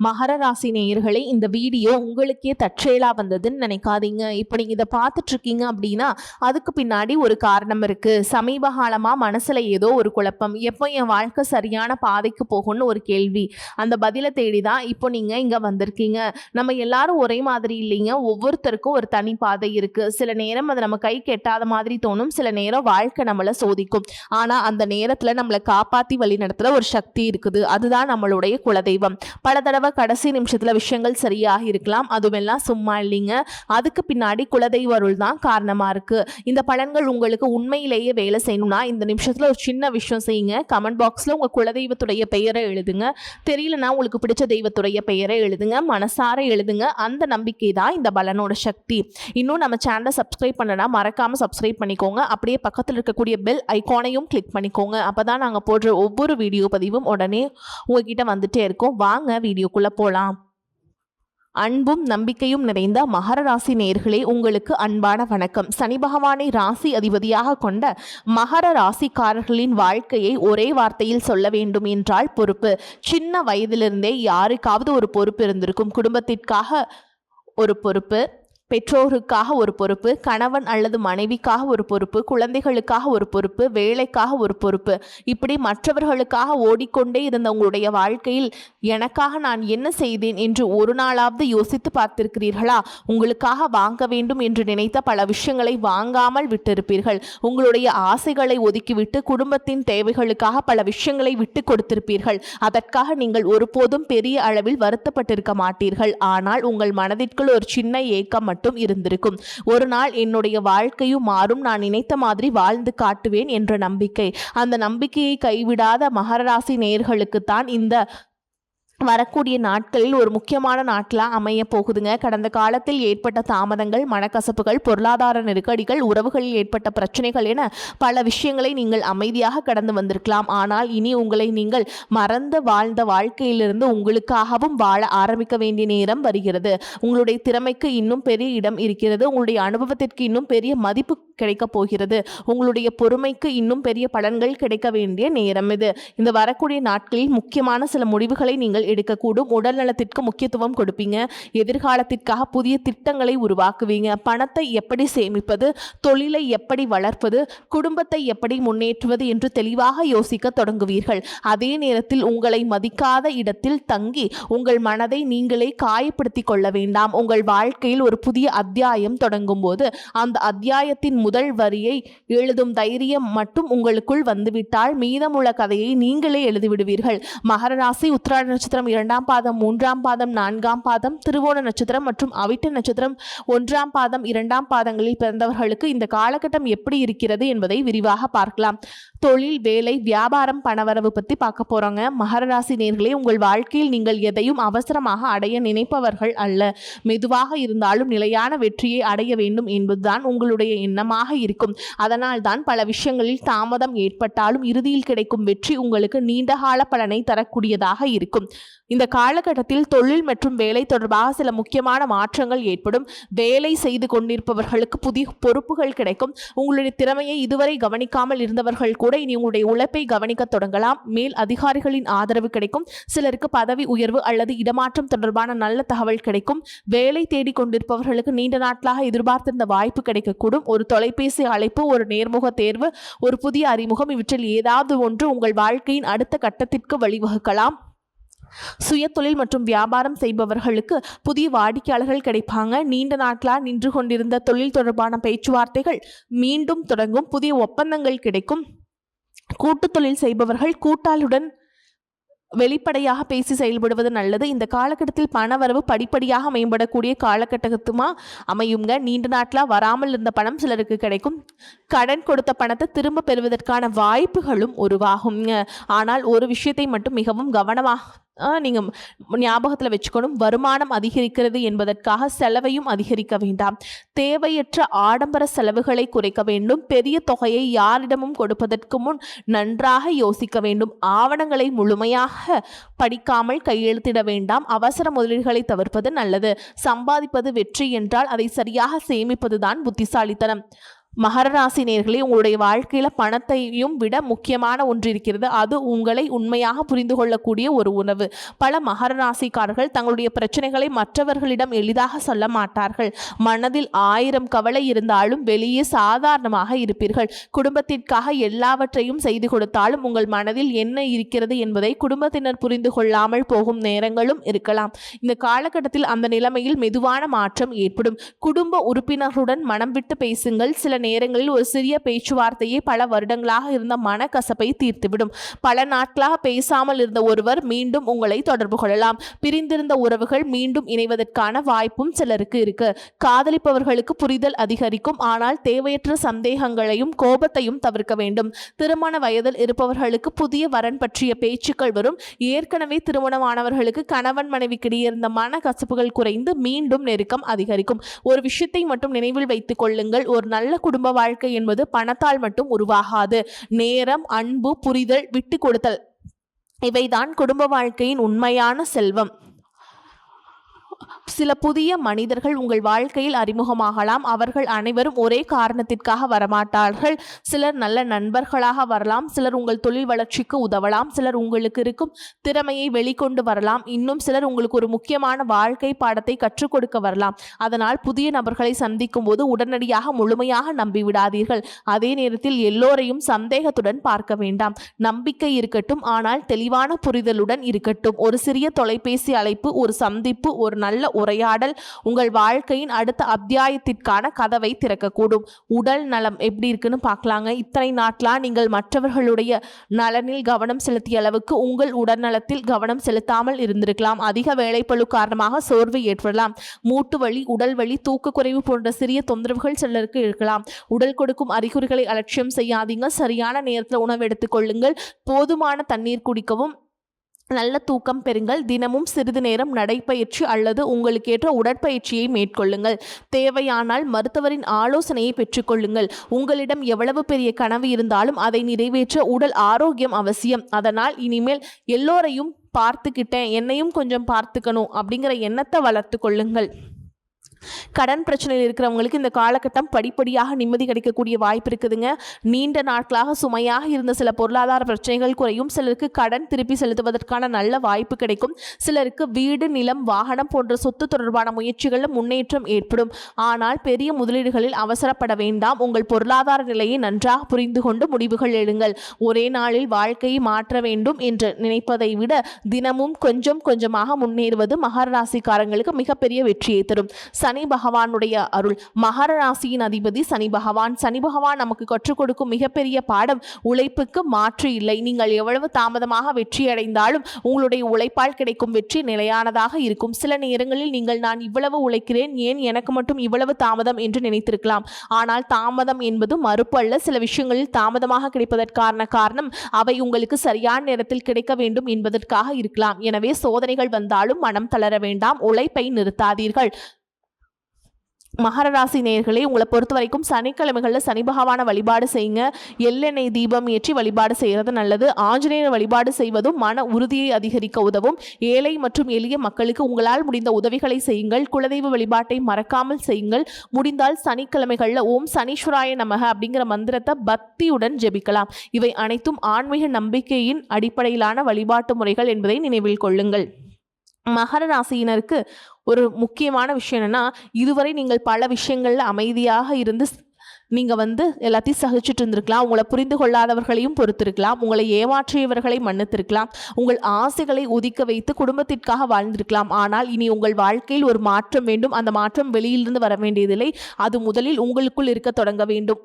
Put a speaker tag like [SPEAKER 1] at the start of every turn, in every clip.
[SPEAKER 1] மகர ராசி நேயர்களே, இந்த வீடியோ உங்களுக்கே தற்செயலா வந்ததுன்னு நினைக்காதீங்க. இப்போ நீங்க இதை பார்த்துட்டு இருக்கீங்க அப்படின்னா அதுக்கு பின்னாடி ஒரு காரணம் இருக்கு. சமீப காலமா மனசுல ஏதோ ஒரு குழப்பம், எப்போ என் வாழ்க்கை சரியான பாதைக்கு போகும்னு ஒரு கேள்வி. அந்த பதிலை தேடி தான் இப்போ நீங்க இங்க வந்திருக்கீங்க. நம்ம எல்லாரும் ஒரே மாதிரி இல்லைங்க. ஒவ்வொருத்தருக்கும் ஒரு தனி பாதை இருக்கு. சில நேரம் அது நம்ம கை கெட்டாத மாதிரி தோணும், சில நேரம் வாழ்க்கை நம்மளை சோதிக்கும். ஆனா அந்த நேரத்துல நம்மளை காப்பாத்தி வழி நடத்துற ஒரு சக்தி இருக்குது. அதுதான் நம்மளுடைய குலதெய்வம். பல தடவை கடைசி நிமிஷத்துல விஷயங்கள் சரியாக இருக்கலாம், அதுவெல்லாம் சும்மா இல்லைங்க. அதுக்கு பின்னாடி குலதெய்வ அருள் தான் காரணமா இருக்கு. இந்த பலன்கள் உங்களுக்கு உண்மையிலேயே வேலை செய்யணும்னா இந்த நிமிஷத்துல ஒரு சின்ன விஷயம் செய்யுங்க. கமெண்ட் பாக்ஸ்ல உங்க குலதெய்வத்துடைய பெயரை எழுதுங்க. தெரியலனா உங்களுக்கு பிடிச்ச தெய்வத்துடைய பெயரை எழுதுங்க, மனசார எழுதுங்க. அந்த நம்பிக்கை தான் இந்த பலனோட சக்தி. இன்னும் நம்ம சேனலை சப்ஸ்கிரைப் பண்ணனா மறக்காம சப்ஸ்கிரைப் பண்ணிக்கோங்க. அப்படியே பக்கத்தில் இருக்கக்கூடிய பெல் ஐகானையும் கிளிக் பண்ணிக்கோங்க. அப்பதான் நாங்க போடுற ஒவ்வொரு வீடியோ பதிவும் உடனே உங்ககிட்ட வந்துட்டே இருக்கும். வாங்க வீடியோக்குள்ள போலாம். அன்பும் நம்பிக்கையும் நிறைந்த மகர ராசி நேயர்களே, உங்களுக்கு அன்பான வணக்கம். சனி பகவானை ராசி அதிபதியாக கொண்ட மகர ராசிக்காரர்களின் வாழ்க்கையை ஒரே வார்த்தையில் சொல்ல வேண்டும் என்றால் பொறுப்பு. சின்ன வயதிலிருந்தே யாருக்காவது ஒரு பொறுப்பு இருந்திருக்கும். குடும்பத்திற்காக ஒரு பொறுப்பு, பெற்றோருக்காக ஒரு பொறுப்பு, கணவன் அல்லது மனைவிக்காக ஒரு பொறுப்பு, குழந்தைகளுக்காக ஒரு பொறுப்பு, வேலைக்காக ஒரு பொறுப்பு. இப்படி மற்றவர்களுக்காக ஓடிக்கொண்டே இருந்த உங்களுடைய வாழ்க்கையில் எனக்காக நான் என்ன செய்தேன் என்று ஒரு நாளாவது யோசித்து பார்த்திருக்கிறீர்களா? உங்களுக்காக வாங்க வேண்டும் என்று நினைத்த பல விஷயங்களை வாங்காமல் விட்டிருப்பீர்கள். உங்களுடைய ஆசைகளை ஒதுக்கிவிட்டு குடும்பத்தின் தேவைகளுக்காக பல விஷயங்களை விட்டு கொடுத்திருப்பீர்கள். அதற்காக நீங்கள் ஒருபோதும் பெரிய அளவில் வருத்தப்பட்டிருக்க மாட்டீர்கள். ஆனால் உங்கள் மனதிற்குள் ஒரு சின்ன ஏக்கம் மட்டும் இருந்திருக்கும். ஒரு நாள் என்னுடைய வாழ்க்கையும் மாறும், நான் நினைத்த மாதிரி வாழ்ந்து காட்டுவேன் என்ற நம்பிக்கை. அந்த நம்பிக்கையை கைவிடாத மகர ராசி நேயர்களுக்குத்தான் இந்த வரக்கூடிய நாட்களில் ஒரு முக்கியமான நாட்களாக அமைய போகுதுங்க. கடந்த காலத்தில் ஏற்பட்ட தாமதங்கள், மனக்கசப்புகள், பொருளாதார நெருக்கடிகள், உறவுகளில் ஏற்பட்ட பிரச்சனைகள் என பல விஷயங்களை நீங்கள் அமைதியாக கடந்து வந்திருக்கலாம். ஆனால் இனி உங்களை நீங்கள் மறந்து வாழ்ந்த வாழ்க்கையிலிருந்து உங்களுக்காகவும் வாழ ஆரம்பிக்க வேண்டிய நேரம் வருகிறது. உங்களுடைய திறமைக்கு இன்னும் பெரிய இடம் இருக்கிறது. உங்களுடைய அனுபவத்திற்கு இன்னும் பெரிய மதிப்பு கிடைக்கப் போகிறது. உங்களுடைய பொறுமைக்கு இன்னும் பெரிய பலன்கள் கிடைக்க வேண்டிய நேரம் இது. இந்த வரக்கூடிய நாட்களில் முக்கியமான சில முடிவுகளை நீங்கள் எடுக்கக்கூடும். உடல் நலத்திற்கு முக்கியத்துவம் கொடுப்பீங்க. எதிர்காலத்திற்காக புதிய திட்டங்களை உருவாக்குவீங்க. பணத்தை எப்படி சேமிப்பது, தொழிலை எப்படி வளர்ப்பது, குடும்பத்தை எப்படி முன்னேற்றுவது என்று தெளிவாக யோசிக்க தொடங்குவீர்கள். அதே நேரத்தில் உங்களை மதிக்காத இடத்தில் தங்கி உங்கள் மனதை நீங்களே காயப்படுத்திக் கொள்ள வேண்டாம். உங்கள் வாழ்க்கையில் ஒரு புதிய அத்தியாயம் தொடங்கும் போது அந்த அத்தியாயத்தின் முதல் வரியை எழுதும் தைரியம் மட்டும் உங்களுக்குள் வந்துவிட்டால் மீதமுள்ள கதையை நீங்களே எழுதிவிடுவீர்கள். மகர ராசி உத்திராட நட்சத்திரம் 2ஆம் பாதம், 3ஆம் பாதம், 4ஆம் பாதம், திருவோண நட்சத்திரம் மற்றும் அவிட்ட நட்சத்திரம் 1ஆம் பாதம், 2ஆம் பாதங்களில் பிறந்தவர்களுக்கு இந்த காலகட்டம் எப்படி இருக்கிறது என்பதை விரிவாக பார்க்கலாம். தொழில், வேலை, வியாபாரம், பணவரவு பற்றி பார்க்க போறோங்க. மகர ராசி நேயர்களே, உங்கள் வாழ்க்கையில் நீங்கள் எதையும் அவசரமாக அடைய நினைப்பவர்கள் அல்ல. மெதுவாக இருந்தாலும் நிலையான வெற்றியை அடைய வேண்டும் என்பதுதான் உங்களுடைய எண்ணமாக இருக்கும். அதனால் தான் பல விஷயங்களில் தாமதம் ஏற்பட்டாலும் இறுதியில் கிடைக்கும் வெற்றி உங்களுக்கு நீண்டகால பலனை தரக்கூடியதாக இருக்கும். இந்த காலகட்டத்தில் தொழில் மற்றும் வேலை தொடர்பாக சில முக்கியமான மாற்றங்கள் ஏற்படும். வேலை செய்து கொண்டிருப்பவர்களுக்கு புதிய பொறுப்புகள் கிடைக்கும். உங்களுடைய திறமையை இதுவரை கவனிக்காமல் இருந்தவர்கள் கூட இனி உங்களுடைய உழைப்பை கவனிக்க தொடங்கலாம். மேல் அதிகாரிகளின் ஆதரவு கிடைக்கும். சிலருக்கு பதவி உயர்வு அல்லது இடமாற்றம் தொடர்பான நல்ல தகவல் கிடைக்கும். வேலை தேடிக் கொண்டிருப்பவர்களுக்கு நீண்ட நாட்களாக எதிர்பார்த்திருந்த வாய்ப்பு கிடைக்கக்கூடும். ஒரு தொலைபேசி அழைப்பு, ஒரு நேர்முக தேர்வு, ஒரு புதிய அறிமுகம், இவற்றில் ஏதாவது ஒன்று உங்கள் வாழ்க்கையின் அடுத்த கட்டத்திற்கு வழிவகுக்கலாம். சுய தொழில் மற்றும் வியாபாரம் செய்பவர்களுக்கு புதிய வாடிக்கையாளர்கள் கிடைப்பாங்க. நீண்ட நாட்களாக நின்று கொண்டிருந்த தொழில் தொடர்பான பேச்சுவார்த்தைகள் மீண்டும் தொடங்கும். புதிய ஒப்பந்தங்கள் கிடைக்கும். கூட்டு தொழில் செய்பவர்கள் கூட்டாளுடன் வெளிப்படையாக பேசி செயல்படுவது நல்லது. இந்த காலகட்டத்தில் பணவரவு படிப்படியாக மேம்படக்கூடிய காலகட்டத்துமா அமையுங்க. நீண்ட நாட்களாக வராமல் இருந்த பணம் சிலருக்கு கிடைக்கும். கடன் கொடுத்த பணத்தை திரும்ப பெறுவதற்கான வாய்ப்புகளும் உருவாகும். ஆனால் ஒரு விஷயத்தை மட்டும் மிகவும் கவனமாக நீங்கள் ஞாபகத்தில் வச்சுக்கணும். வருமானம் அதிகரிக்கிறது என்பதற்காக செலவையும் அதிகரிக்க வேண்டாம். தேவையற்ற ஆடம்பர செலவுகளை குறைக்க வேண்டும். பெரிய தொகையை யாரிடமும் கொடுப்பதற்கு முன் நன்றாக யோசிக்க வேண்டும். ஆவணங்களை முழுமையாக படிக்காமல் கையெழுத்திட வேண்டாம். அவசர முதலீடுகளை தவிர்ப்பது நல்லது. சம்பாதிப்பது வெற்றி என்றால் அதை சரியாக சேமிப்பதுதான் புத்திசாலித்தனம். மகர ராசி நேயர்களே, உங்களுடைய வாழ்க்கையில பணத்தையும் விட முக்கியமான ஒன்று இருக்கிறது. அது உங்களை உண்மையாக புரிந்து கொள்ளக்கூடிய ஒரு உணவு. பல மகர ராசிக்காரர்கள் தங்களுடைய பிரச்சனைகளை மற்றவர்களிடம் எளிதாக சொல்ல மாட்டார்கள். மனதில் 1000 கவலை இருந்தாலும் வெளியே சாதாரணமாக இருப்பீர்கள். குடும்பத்திற்காக எல்லாவற்றையும் செய்து கொடுத்தாலும் உங்கள் மனதில் என்ன இருக்கிறது என்பதை குடும்பத்தினர் புரிந்து கொள்ளாமல் போகும் நேரங்களும் இருக்கலாம். இந்த காலகட்டத்தில் அந்த நிலைமையில் மெதுவான மாற்றம் ஏற்படும். குடும்ப உறுப்பினர்களுடன் மனம் விட்டு பேசுங்கள். சில நேரங்களில் ஒரு சிறிய பேச்சுவார்த்தையே பல வருடங்களாக இருந்த மனக்கசப்பை தீர்த்துவிடும். பல நாட்களாக பேசாமல் இருந்த ஒருவர் மீண்டும் உங்களை தொடர்பு கொள்ளலாம். பிரிந்திருந்த உறவுகள் மீண்டும் இணைவதற்கான வாய்ப்பும் சிலருக்கு இருக்கு. காதலிப்பவர்களுக்கு புரிதல் அதிகரிக்கும். ஆனால் தேவையற்ற சந்தேகங்களையும் கோபத்தையும் தவிர்க்க வேண்டும். திருமண வயதில் இருப்பவர்களுக்கு புதிய வரன் பற்றிய பேச்சுக்கள் வரும். ஏற்கனவே திருமணமானவர்களுக்கு கணவன் மனைவிக்கிடையே இருந்த மனக்கசப்புகள் குறைந்து மீண்டும் நெருக்கம் அதிகரிக்கும். ஒரு விஷயத்தை மட்டும் நினைவில் வைத்துக் கொள்ளுங்கள். ஒரு நல்ல குடும்ப வாழ்க்கை என்பது பணத்தால் மட்டும் உருவாகாது. நேரம், அன்பு, புரிதல், விட்டு கொடுத்தல் இவைதான் குடும்ப வாழ்க்கையின் உண்மையான செல்வம். சில புதிய மனிதர்கள் உங்கள் வாழ்க்கையில் அறிமுகமாகலாம். அவர்கள் அனைவரும் ஒரே காரணத்திற்காக வரமாட்டார்கள். சிலர் நல்ல நண்பர்களாக வரலாம். சிலர் உங்கள் தொழில் வளர்ச்சிக்கு உதவலாம். சிலர் உங்களுக்கு இருக்கும் திறமையை வெளிக்கொண்டு வரலாம். இன்னும் சிலர் உங்களுக்கு ஒரு முக்கியமான வாழ்க்கை பாடத்தை கற்றுக் கொடுக்க வரலாம். அதனால் புதிய நபர்களை சந்திக்கும் போது உடனடியாக முழுமையாக நம்பிவிடாதீர்கள். அதே நேரத்தில் எல்லோரையும் சந்தேகத்துடன் பார்க்க வேண்டாம். நம்பிக்கை இருக்கட்டும், ஆனால் தெளிவான புரிதலுடன் இருக்கட்டும். ஒரு சிறிய தொலைபேசி அழைப்பு, ஒரு சந்திப்பு, ஒரு நல்ல உரையாடல் உங்கள் வாழ்க்கையின் அடுத்த அத்தியாயத்திற்கான கதவை திறக்கக்கூடும். உடல் நலம் எப்படி இருக்குன்னு பார்க்கலாங்க. இத்தனை நாட்களா நீங்கள் மற்றவர்களுடைய நலனில் கவனம் செலுத்திய அளவுக்கு உங்கள் உடல்நலத்தில் கவனம் செலுத்தாமல் இருந்திருக்கலாம். அதிக வேலைப்பளு காரணமாக சோர்வு ஏற்படலாம். மூட்டு வலி, உடல் வலி, தூக்க குறைவு போன்ற சிறிய தொந்தரவுகள் சிலருக்கு இருக்கலாம். உடல் கொடுக்கும் அறிகுறிகளை அலட்சியம் செய்யாதீங்க. சரியான நேரத்தில் உணவு எடுத்துக்கொள்ளுங்கள். போதுமான தண்ணீர் குடிக்கவும். நல்ல தூக்கம் பெறுங்கள். தினமும் சிறிது நேரம் நடைப்பயிற்சி அல்லது உங்களுக்கு ஏற்ற உடற்பயிற்சியை மேற்கொள்ளுங்கள். தேவையானால் மருத்துவரின் ஆலோசனையை பெற்றுக்கொள்ளுங்கள். உங்களிடம் எவ்வளவு பெரிய கனவு இருந்தாலும் அதை நிறைவேற்ற உடல் ஆரோக்கியம் அவசியம். அதனால் இனிமேல் எல்லோரையும் பார்த்துக்கிட்டேன், என்னையும் கொஞ்சம் பார்த்துக்கணும் அப்படிங்கிற எண்ணத்தை வளர்த்து கொள்ளுங்கள். கடன் பிரச்சனையில் இருக்கிறவங்களுக்கு இந்த காலகட்டம் படிப்படியாக நிம்மதி கிடைக்கக்கூடிய வாய்ப்பு இருக்குதுங்க. நீண்ட நாட்களாக சுமையாக இருந்த சில பொருளாதார பிரச்சனைகள் குறையும். சிலருக்கு கடன் திருப்பி செலுத்துவதற்கான நல்ல வாய்ப்பு கிடைக்கும். சிலருக்கு வீடு, நிலம், வாகனம் போன்ற சொத்து தொடர்பான முயற்சிகளில் முன்னேற்றம் ஏற்படும். ஆனால் பெரிய முதலீடுகளில் அவசரப்பட வேண்டாம். உங்கள் பொருளாதார நிலையை நன்றாக புரிந்து கொண்டு முடிவுகள் எடுங்கள். ஒரே நாளில் வாழ்க்கையை மாற்ற வேண்டும் என்று நினைப்பதை விட தினமும் கொஞ்சம் கொஞ்சமாக முன்னேறுவது மகர ராசிக்காரங்களுக்கு மிகப்பெரிய வெற்றியை தரும். சனி பகவானுடைய அருள். மகர ராசியின் அதிபதி சனி பகவான். சனி பகவான் நமக்கு கற்றுக் கொடுக்கும் மிகப்பெரிய பாடம், உழைப்புக்கு மாற்று இல்லை. நீங்கள் எவ்வளவு தாமதமாக வெற்றி அடைந்தாலும் உங்களுடைய உழைப்பால் கிடைக்கும் வெற்றி நிலையானதாக இருக்கும். சில நேரங்களில் நீங்கள் நான் இவ்வளவு உழைக்கிறேன், ஏன் எனக்கு மட்டும் இவ்வளவு தாமதம் என்று நினைத்திருக்கலாம். ஆனால் தாமதம் என்பது மறுப்பு அல்ல. சில விஷயங்களில் தாமதமாக கிடைப்பதற்கான காரணம் அவை உங்களுக்கு சரியான நேரத்தில் கிடைக்க வேண்டும் என்பதற்காக இருக்கலாம். எனவே சோதனைகள் வந்தாலும் மனம் தளர வேண்டாம். உழைப்பை நிறுத்தாதீர்கள். மகர ராசி நேயர்களே, உங்களை பொறுத்த வரைக்கும் சனிக்கிழமைகளில் சனி பகவான வழிபாடு செய்யுங்க. எள்ளெண்ணெய் தீபம் ஏற்றி வழிபாடு செய்கிறது நல்லது. ஆஞ்சநேயர் வழிபாடு செய்வதும் மன உறுதியை அதிகரிக்க உதவும். ஏழை மற்றும் எளிய மக்களுக்கு உங்களால் முடிந்த உதவிகளை செய்யுங்கள். குலதெய்வ வழிபாட்டை மறக்காமல் செய்யுங்கள். முடிந்தால் சனிக்கிழமைகளில் ஓம் சனீஸ்வராய நமக அப்படிங்கிற மந்திரத்தை பக்தியுடன் ஜெபிக்கலாம். இவை அனைத்தும் ஆன்மீக நம்பிக்கையின் அடிப்படையிலான வழிபாட்டு முறைகள் என்பதை நினைவில் கொள்ளுங்கள். மகர ராசியினருக்கு ஒரு முக்கியமான விஷயம் என்னன்னா, இதுவரை நீங்கள் பல விஷயங்கள்ல அமைதியாக இருந்து நீங்கள் எல்லாத்தையும் சகிச்சுட்டு இருந்திருக்கலாம். உங்களை புரிந்து கொள்ளாதவர்களையும் பொறுத்திருக்கலாம். உங்களை ஏமாற்றியவர்களை மன்னித்திருக்கலாம். உங்கள் ஆசைகளை ஒதுக்க வைத்து குடும்பத்திற்காக வாழ்ந்திருக்கலாம். ஆனால் இனி உங்கள் வாழ்க்கையில் ஒரு மாற்றம் வேண்டும். அந்த மாற்றம் வெளியிலிருந்து வர வேண்டியதில்லை. அது முதலில் உங்களுக்குள் இருக்க தொடங்க வேண்டும்.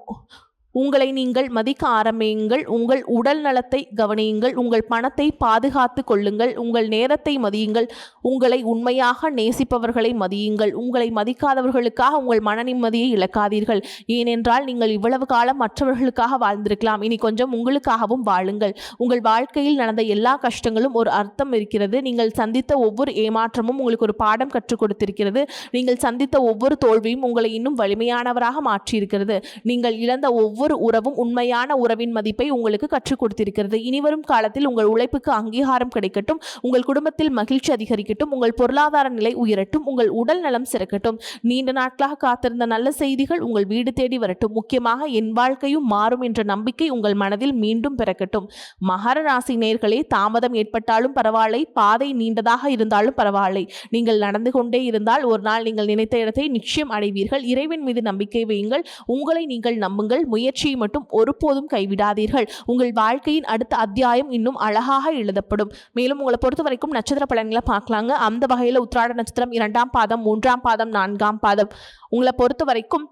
[SPEAKER 1] உங்களை நீங்கள் மதிக்க ஆரம்பியுங்கள். உங்கள் உடல் நலத்தை கவனியுங்கள். உங்கள் பணத்தை பாதுகாத்து கொள்ளுங்கள். உங்கள் நேரத்தை மதியுங்கள். உங்களை உண்மையாக நேசிப்பவர்களை மதியுங்கள். உங்களை மதிக்காதவர்களுக்காக உங்கள் மன நிம்மதியை இழக்காதீர்கள். ஏனென்றால் நீங்கள் இவ்வளவு காலம் மற்றவர்களுக்காக வாழ்ந்திருக்கலாம். இனி கொஞ்சம் உங்களுக்காகவும் வாழுங்கள். உங்கள் வாழ்க்கையில் நடந்த எல்லா கஷ்டங்களும் ஒரு அர்த்தம் இருக்கிறது. நீங்கள் சந்தித்த ஒவ்வொரு ஏமாற்றமும் உங்களுக்கு ஒரு பாடம் கற்றுக் கொடுத்திருக்கிறது. நீங்கள் சந்தித்த ஒவ்வொரு தோல்வியும் உங்களை இன்னும் வலிமையானவராக மாற்றியிருக்கிறது. நீங்கள் இழந்த ஒவ்வொரு ஒவ்வொரு உறவும் உண்மையான உறவின் மதிப்பை உங்களுக்கு கற்றுக் கொடுத்திருக்கிறது. இனிவரும் காலத்தில் உங்கள் உழைப்புக்கு அங்கீகாரம் கிடைக்கட்டும், உங்கள் குடும்பத்தில் மகிழ்ச்சி அதிகரிக்கட்டும், உங்கள் பொருளாதார நிலை உயரட்டும், உங்கள் உடல் நலம் சிறக்கட்டும். நீண்ட நாட்களாக காத்திருந்த நல்ல செய்திகள் உங்கள் வீடு தேடி வரட்டும். முக்கியமாக என் வாழ்க்கையும் மாறும் என்ற நம்பிக்கை உங்கள் மனதில் மீண்டும் பிறக்கட்டும். மகர ராசி நேயர்களே, தாமதம் ஏற்பட்டாலும் பரவாயில்லை, பாதை நீண்டதாக இருந்தாலும் பரவாயில்லை, நீங்கள் நடந்து கொண்டே இருந்தால் ஒரு நாள் நீங்கள் நினைத்த இடத்தை நிச்சயம் அடைவீர்கள். இறைவன் மீது நம்பிக்கை வையுங்கள், உங்களை நீங்கள் நம்புங்கள், முயற்சியை மட்டும் ஒருபோதும் கைவிடாதீர்கள். உங்கள் வாழ்க்கையின் அடுத்த அத்தியாயம் இன்னும் அழகாக எழுதப்படும். மேலும் உங்களை பொறுத்த வரைக்கும் நட்சத்திர பலன்களை பார்க்கலாங்க. அந்த வகையில் உத்திராட நட்சத்திரம் 2ஆம் பாதம், 3ஆம் பாதம், 4ஆம் பாதம் உங்களை பொறுத்த வரைக்கும்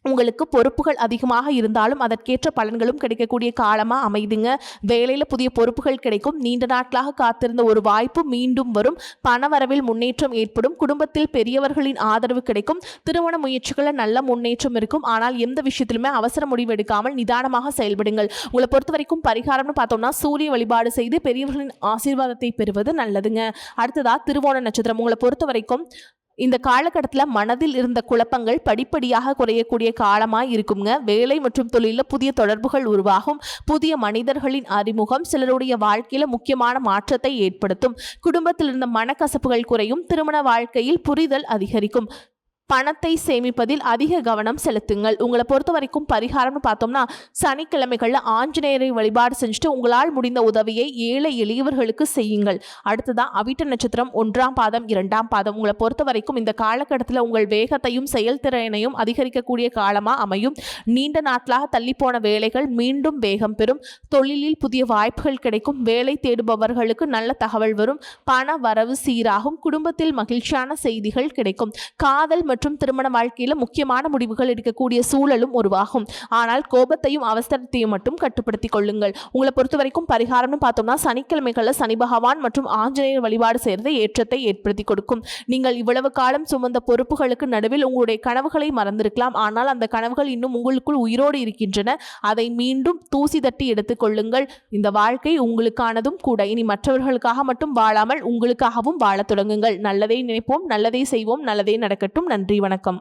[SPEAKER 1] உங்களுக்கு பொறுப்புகள் அதிகமாக இருந்தாலும் அதற்கேற்ற பலன்களும் கிடைக்கக்கூடிய காலமா அமைதுங்க. வேலையில புதிய பொறுப்புகள் கிடைக்கும். நீண்ட நாட்களாக காத்திருந்த ஒரு வாய்ப்பு மீண்டும் வரும். பணவரவில் முன்னேற்றம் ஏற்படும். குடும்பத்தில் பெரியவர்களின் ஆதரவு கிடைக்கும். திருமண முயற்சிகள நல்ல முன்னேற்றம் இருக்கும். ஆனால் எந்த விஷயத்திலுமே அவசர முடிவு எடுக்காமல் நிதானமாக செயல்படுங்கள். உங்களை பொறுத்த வரைக்கும் பரிகாரம்னு பார்த்தோம்னா சூரிய வழிபாடு செய்து பெரியவர்களின் ஆசீர்வாதத்தை பெறுவது நல்லதுங்க. அடுத்ததா திருவோண நட்சத்திரம் உங்களை பொறுத்த வரைக்கும் இந்த காலகட்டத்தில் மனதில் இருந்த குழப்பங்கள் படிப்படியாக குறையக்கூடிய காலமாக இருக்குங்க. வேலை மற்றும் தொழிலில் புதிய தொடர்புகள் உருவாகும். புதிய மனிதர்களின் அறிமுகம் சிலருடைய வாழ்க்கையில் முக்கியமான மாற்றத்தை ஏற்படுத்தும். குடும்பத்தில் இருந்த மனக்கசப்புகள் குறையும். திருமண வாழ்க்கையில் புரிதல் அதிகரிக்கும். பணத்தை சேமிப்பதில் அதிக கவனம் செலுத்துங்கள். உங்களை பொறுத்த வரைக்கும் பரிகாரம்னு பார்த்தோம்னா சனிக்கிழமைகளில் ஆஞ்சநேயரை வழிபாடு செஞ்சுட்டு உங்களால் முடிந்த உதவியை ஏழை எளியவர்களுக்கு செய்யுங்கள். அடுத்ததான் அவிட்ட நட்சத்திரம் 1ஆம் பாதம், 2ஆம் பாதம் உங்களை பொறுத்த வரைக்கும் இந்த காலகட்டத்தில் உங்கள் வேகத்தையும் செயல்திறனையும் அதிகரிக்கக்கூடிய காலமாக அமையும். நீண்ட நாட்களாக தள்ளிப்போன வேலைகள் மீண்டும் வேகம் பெறும். தொழிலில் புதிய வாய்ப்புகள் கிடைக்கும். வேலை தேடுபவர்களுக்கு நல்ல தகவல் வரும். பண வரவு சீராகும். குடும்பத்தில் மகிழ்ச்சியான செய்திகள் கிடைக்கும். காதல் மற்றும் திருமண வாழ்க்கையில முக்கியமான முடிவுகள் எடுக்கக்கூடிய சூழலும் உருவாகும். ஆனால் கோபத்தையும் அவசரத்தையும் மட்டும் கட்டுப்படுத்திக் கொள்ளுங்கள். உங்களை பொறுத்த வரைக்கும் பரிகாரம்னு பார்த்தோம்னா சனிக்கிழமைகள்ல சனி பகவான் மற்றும் ஆஞ்சநேயர் வழிபாடு செய்வது ஏற்றத்தை ஏற்படுத்தி கொடுக்கும். நீங்கள் இவ்வளவு காலம் சுமந்த பொறுப்புகளுக்கு நடுவில் உங்களுடைய கனவுகளை மறந்திருக்கலாம். ஆனால் அந்த கனவுகள் இன்னும் உங்களுக்குள் உயிரோடு இருக்கின்றன. அதை மீண்டும் தூசி தட்டி எடுத்துக் கொள்ளுங்கள். இந்த வாழ்க்கை உங்களுக்கானதும் கூட. இனி மற்றவர்களுக்காக மட்டும் வாழாமல் உங்களுக்காகவும் வாழத் தொடங்குங்கள். நல்லதை நினைப்போம், நல்லதை செய்வோம், நல்லதே நடக்கட்டும். நன்றி, வணக்கம்.